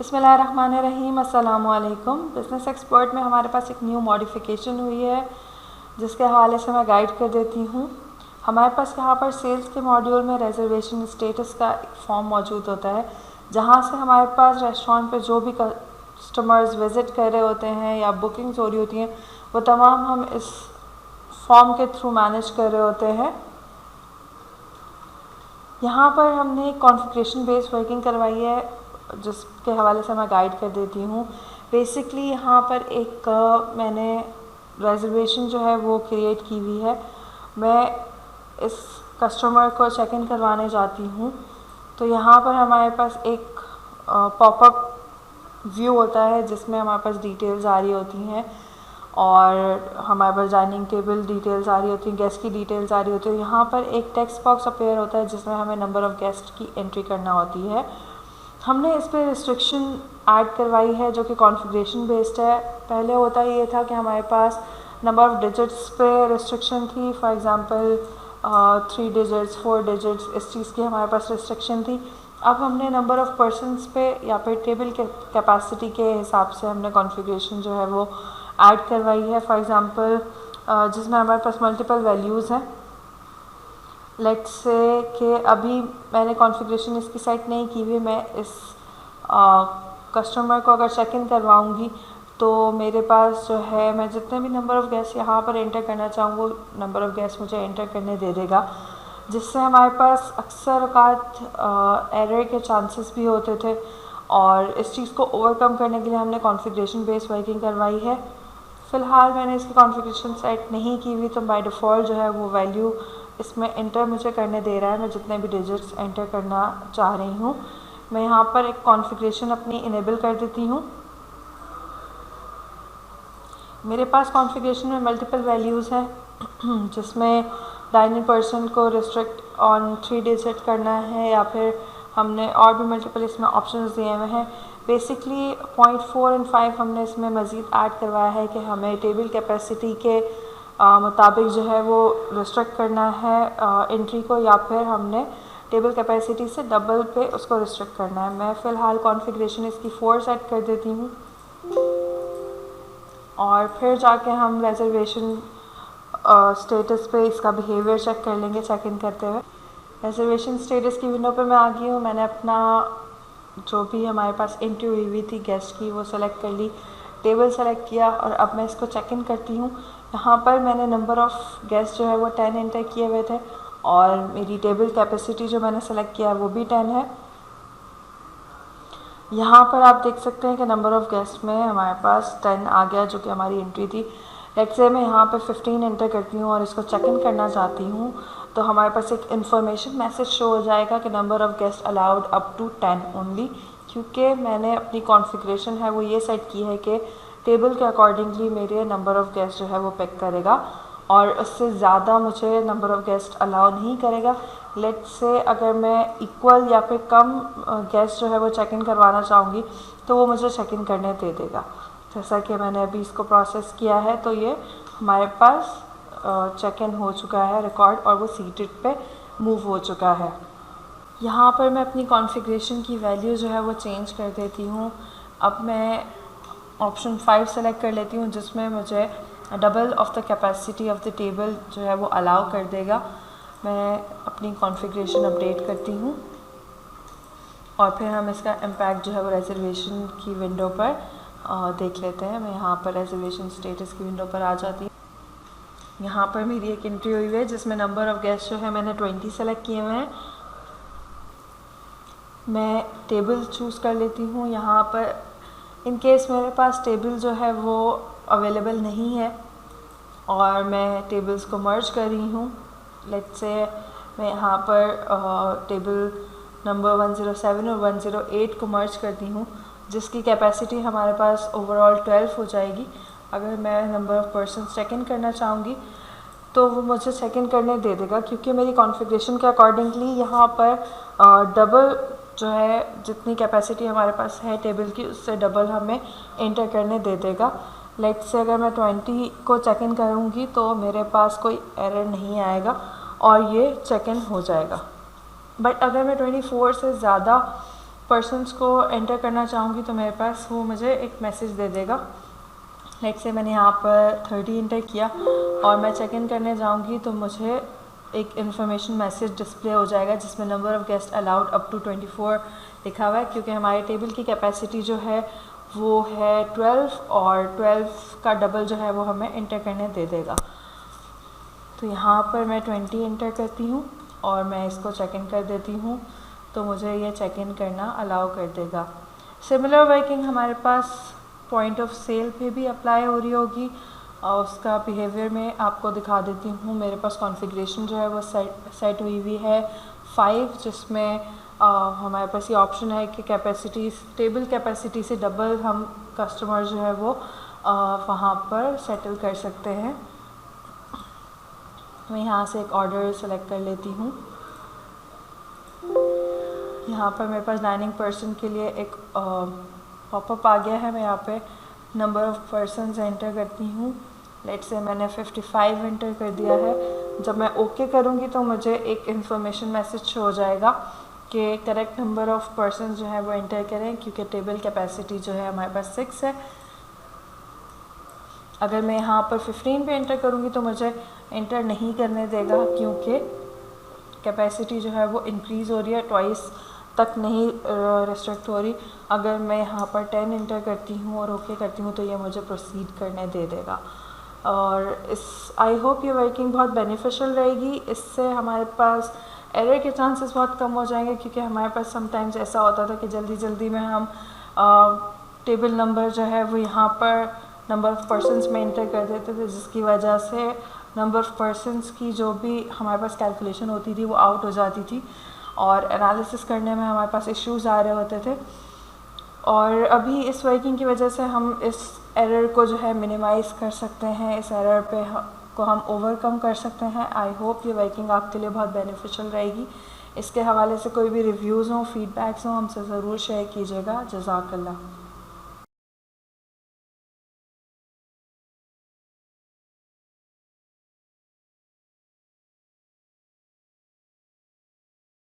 बिस्मिल्लाहिर्रहमानिर्रहीम। अस्सलामुअलैकुम। Business expert में हमारे पास एक न्यू मॉडिफिकेशन हुई है जिसके हवाले से मैं गाइड कर देती हूँ। हमारे पास यहाँ पर सेल्स के मॉड्यूल में रिजर्वेशन स्टेटस का एक फॉर्म मौजूद होता है, जहाँ से हमारे पास रेस्टोरेंट पे जो भी कस्टमर्स विज़िट कर रहे होते हैं या बुकिंग्स हो रही होती हैं वो तमाम हम इस फॉर्म के थ्रू मैनेज कर रहे होते हैं। यहाँ पर हमने एक कॉन्फ़िगरेशन बेस्ड वर्किंग करवाई है जिसके हवाले से मैं गाइड कर देती हूँ। बेसिकली यहाँ पर एक मैंने रिजर्वेशन जो है वो क्रिएट की हुई है। मैं इस कस्टमर को चेक इन करवाने जाती हूँ तो यहाँ पर हमारे पास एक पॉपअप व्यू होता है जिसमें हमारे पास डिटेल्स आ रही होती हैं और हमारे पास डाइनिंग टेबल डिटेल्स आ रही होती हैं, गेस्ट की डिटेल्स आ रही होती है। यहाँ पर एक टेक्स्ट बॉक्स अपीयर होता है जिसमें हमें नंबर ऑफ़ गेस्ट की एंट्री करना होती है। हमने इस पर रिस्ट्रिक्शन ऐड करवाई है जो कि कॉन्फ़िगरेशन बेस्ड है। पहले होता ये था कि हमारे पास नंबर ऑफ़ डिजिट्स पे रिस्ट्रिक्शन थी, फॉर एग्ज़ाम्पल 3 डिजिट्स 4 डिजिट्स, इस चीज़ की हमारे पास रिस्ट्रिक्शन थी। अब हमने नंबर ऑफ़ पर्सनस पे या फिर टेबल के कैपेसिटी के हिसाब से हमने कॉन्फ़िगरेशन जो है वो ऐड करवाई है। फॉर एग्ज़ाम्पल जिसमें हमारे पास मल्टीपल वैल्यूज़ हैं। लेट्स से कि अभी मैंने कॉन्फ़िगरेशन इसकी सेट नहीं की हुई, मैं इस कस्टमर को अगर चेक इन करवाऊँगी तो मेरे पास जो है मैं जितने भी नंबर ऑफ़ गेस्ट यहाँ पर एंटर करना चाहूँ वो नंबर ऑफ़ गेस्ट मुझे एंटर करने दे देगा, जिससे हमारे पास अक्सर औक़ात एरर के चांसेस भी होते थे। और इस चीज़ को ओवरकम करने के लिए हमने कॉन्फ़िगरेशन बेस्ड वर्किंग करवाई है। फ़िलहाल मैंने इसकी कॉन्फ़िगरेशन सेट नहीं की हुई तो बाय डिफ़ॉल्ट जो है वो वैल्यू इसमें एंटर मुझे करने दे रहा है, मैं जितने भी डिजिट्स एंटर करना चाह रही हूँ। मैं यहाँ पर एक कॉन्फ़िगरेशन अपनी इनेबल कर देती हूँ। मेरे पास कॉन्फ़िगरेशन में मल्टीपल वैल्यूज़ हैं जिसमें डाइनिंग पर्सन को रिस्ट्रिक्ट ऑन 3 डिजिट करना है या फिर हमने और भी मल्टीपल इसमें ऑप्शंस दिए हुए हैं। बेसिकली पॉइंट 4 और 5 हमने इसमें मज़ीद ऐड करवाया है कि हमें टेबल कैपेसिटी के मुताबिक जो है वो रिस्ट्रिक्ट करना है एंट्री को, या फिर हमने टेबल कैपेसिटी से डबल पे उसको रिस्ट्रिक्ट करना है। मैं फ़िलहाल कॉन्फ़िगरेशन इसकी 4 सेट कर देती हूँ और फिर जाके हम रिजर्वेशन स्टेटस पे इसका बिहेवियर चेक कर लेंगे चेक इन करते हुए। रिजर्वेशन स्टेटस की विंडो पे मैं आ गई हूँ। मैंने अपना जो भी हमारे पास एंट्री हुई थी गेस्ट की वो सेलेक्ट कर ली, टेबल सेलेक्ट किया और अब मैं इसको चेक इन करती हूँ। यहाँ पर मैंने नंबर ऑफ़ गेस्ट जो है वो 10 एंटर किए हुए थे और मेरी टेबल कैपेसिटी जो मैंने सेलेक्ट किया वो भी 10 है। यहाँ पर आप देख सकते हैं कि नंबर ऑफ़ गेस्ट में हमारे पास 10 आ गया जो कि हमारी एंट्री थी। लेट्स से मैं यहाँ पे 15 एंटर करती हूँ और इसको चेक इन करना चाहती हूँ तो हमारे पास एक इन्फॉर्मेशन मैसेज शो हो जाएगा कि number of guest allowed up to 10 only, क्योंकि मैंने अपनी कॉन्फ़िगरेशन है वो ये सेट की है कि टेबल के अकॉर्डिंगली मेरे नंबर ऑफ़ गेस्ट जो है वो पिक करेगा और उससे ज़्यादा मुझे नंबर ऑफ़ गेस्ट अलाउ नहीं करेगा। लेट्स से अगर मैं इक्वल या फिर कम गेस्ट जो है वो चेक इन करवाना चाहूँगी तो वो मुझे चेक इन करने दे देगा। जैसा कि मैंने अभी इसको प्रोसेस किया है तो ये हमारे पास चेक इन हो चुका है रिकॉर्ड और वो सीटेड पे मूव हो चुका है। यहाँ पर मैं अपनी कॉन्फ़िगरेशन की वैल्यू जो है वो चेंज कर देती हूँ। अब मैं ऑप्शन 5 सेलेक्ट कर लेती हूँ जिसमें मुझे double of the capacity of the table जो है वो अलाउ कर देगा। मैं अपनी कॉन्फ़िगरेशन अपडेट करती हूँ और फिर हम इसका इम्पैक्ट जो है वो रिजर्वेशन की विंडो पर देख लेते हैं। मैं यहाँ पर रिजर्वेशन स्टेटस की विंडो पर आ जाती हूँ। यहाँ पर मेरी एक एंट्री हुई है जिसमें नंबर ऑफ़ गेस्ट जो है मैंने 20 सेलेक्ट किए हुए हैं। मैं टेबल चूज़ कर लेती हूँ। यहाँ पर इन केस मेरे पास टेबल जो है वो अवेलेबल नहीं है और मैं टेबल्स को मर्ज कर रही हूँ। लेट्स से मैं यहाँ पर टेबल नंबर 107 और 108 को मर्ज करती हूँ जिसकी कैपेसिटी हमारे पास ओवरऑल 12 हो जाएगी। अगर मैं number of person check in करना चाहूँगी तो वो मुझे चेक इन करने दे देगा, क्योंकि मेरी कॉन्फ़िगरेशन के अकॉर्डिंगली यहाँ पर डबल जो है जितनी कैपेसिटी हमारे पास है टेबल की उससे डबल हमें एंटर करने दे देगा। लेट्स से अगर मैं 20 को चेक इन करूँगी तो मेरे पास कोई एरर नहीं आएगा और ये चेक इन हो जाएगा। बट अगर मैं 24 से ज़्यादा पर्सनस को एंटर करना चाहूँगी तो मेरे पास वो मुझे एक मैसेज दे देगा। लेट्स से मैंने यहाँ पर 30 इंटर किया और मैं चेक इन करने जाऊँगी तो मुझे एक इन्फॉर्मेशन मैसेज डिस्प्ले हो जाएगा जिसमें number of guest allowed up to 24 लिखा हुआ है, क्योंकि हमारे टेबल की कैपेसिटी जो है वो है 12 और 12 का डबल जो है वो हमें इंटर करने दे देगा। तो यहाँ पर मैं 20 इंटर करती हूँ और मैं इसको चेक इन कर देती हूँ तो मुझे ये चेक इन करना अलाउ कर देगा। सिमिलर वर्किंग हमारे पास पॉइंट ऑफ सेल पे भी अप्लाई हो रही होगी और उसका बिहेवियर में आपको दिखा देती हूँ। मेरे पास कॉन्फ़िगरेशन जो है वो सेट हुई है 5, जिसमें हमारे पास ये ऑप्शन है कि कैपेसिटी टेबल कैपेसिटी से डबल हम कस्टमर जो है वो वहाँ पर सेटल कर सकते हैं। मैं यहाँ से एक ऑर्डर सेलेक्ट कर लेती हूँ। यहाँ पर मेरे पास डाइनिंग पर्सन के लिए एक पॉपअप आ गया है। मैं यहाँ पे नंबर ऑफ़ पर्सन्स एंटर करती हूँ। लेट्स से मैंने 55 एंटर कर दिया है। जब मैं ओके करूँगी तो मुझे एक इन्फॉर्मेशन मैसेज शो हो जाएगा कि करेक्ट नंबर ऑफ़ पर्सन्स जो है वो एंटर करें, क्योंकि टेबल कैपेसिटी जो है हमारे पास 6 है। अगर मैं यहाँ पर 15 पे एंटर करूँगी तो मुझे एंटर नहीं करने देगा, क्योंकि कैपेसिटी जो है वो इंक्रीज़ हो रही है, ट्वाइस तक नहीं रिस्ट्रिक्ट हो रही। अगर मैं यहाँ पर 10 एंटर करती हूँ और ओके करती हूँ तो ये मुझे प्रोसीड करने दे देगा। और आई होप ये वर्किंग बहुत बेनिफिशियल रहेगी। इससे हमारे पास एरर के चांसेस बहुत कम हो जाएंगे, क्योंकि हमारे पास समटाइम्स ऐसा होता था कि जल्दी जल्दी में हम टेबल नंबर जो है वो यहाँ पर नंबर ऑफ़ पर्सन्स में एंटर कर देते थे, जिसकी वजह से नंबर ऑफ़ पर्सन्स की जो भी हमारे पास कैलकुलेशन होती थी वो आउट हो जाती थी और एनालिसिस करने में हमारे पास इश्यूज़ आ रहे होते थे। और अभी इस वर्किंग की वजह से हम इस एरर को जो है मिनिमाइज़ कर सकते हैं, इस एरर पे को हम ओवरकम कर सकते हैं। आई होप ये वर्किंग आपके लिए बहुत बेनिफिशियल रहेगी। इसके हवाले से कोई भी रिव्यूज़ हों, फीडबैक्स हों, हमसे ज़रूर शेयर कीजिएगा। जज़ाकल्लाह।